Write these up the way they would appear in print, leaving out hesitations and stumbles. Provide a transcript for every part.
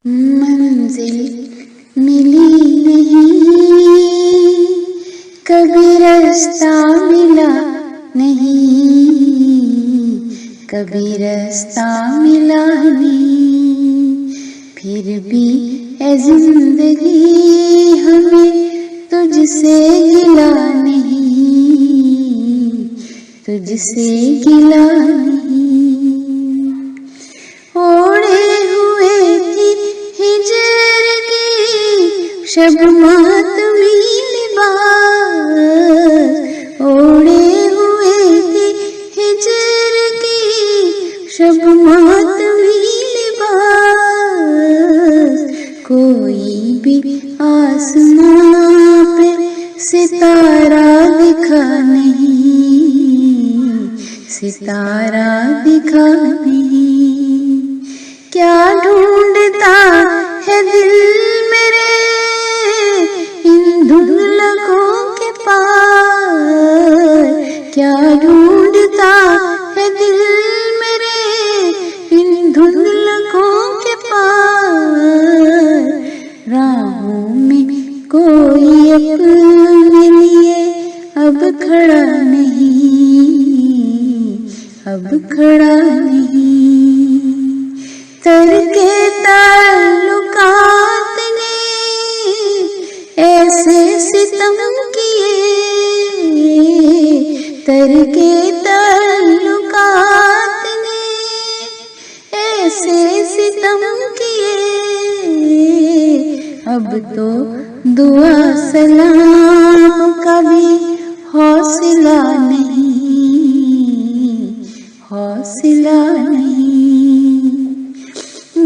मंजिल मिली नहीं, कभी रास्ता मिला नहीं, कभी रास्ता मिला नहीं। फिर भी ऐ जिंदगी हमें तुझसे गिला नहीं, तुझसे गिला नहीं। ओढ़े हुए थी हिजर की शबनमी लिबास, ओढ़े हुए थे हिजर की शबनमी लिबास। कोई भी आसमां पे सितारा दिखा नहीं, सितारा दिखा नहीं। क्या ढूंढता है दिल मेरे इन धुंधलकों के पार, क्या ढूंढता है दिल मेरे इन धुंधलकों के पार। राहों में कोई अपने लिए अब खड़ा नहीं, अब खड़ा नहीं। तरके ताल्लुकात ने ऐसे सितम किए, तरके ताल्लुकात ने ऐसे सितम किए। अब तो दुआ सलाम का भी हौसला नहीं, हौसला नहीं।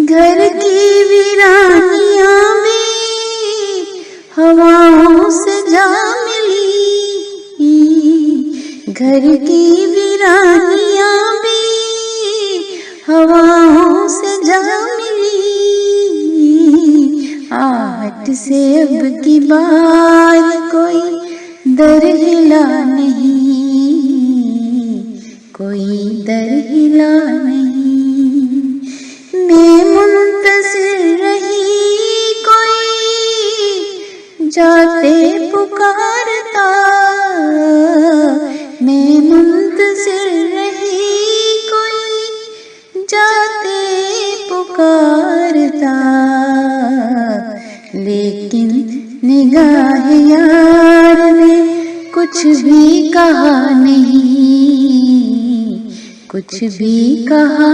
घर की वीरानियां भी हवाओं से जा मिली, घर की वीरानियां भी हवाओं से जा मिली। आहट से अब की बार कोई दर हिला नहीं, कोई दर हिला नहीं। मैं मुंतज़िर रही कोई जाते पुकारता, मैं मुंतज़िर रही कोई जाते पुकारता। लेकिन निगाह यार ने कुछ भी कहा नहीं, कुछ भी कहा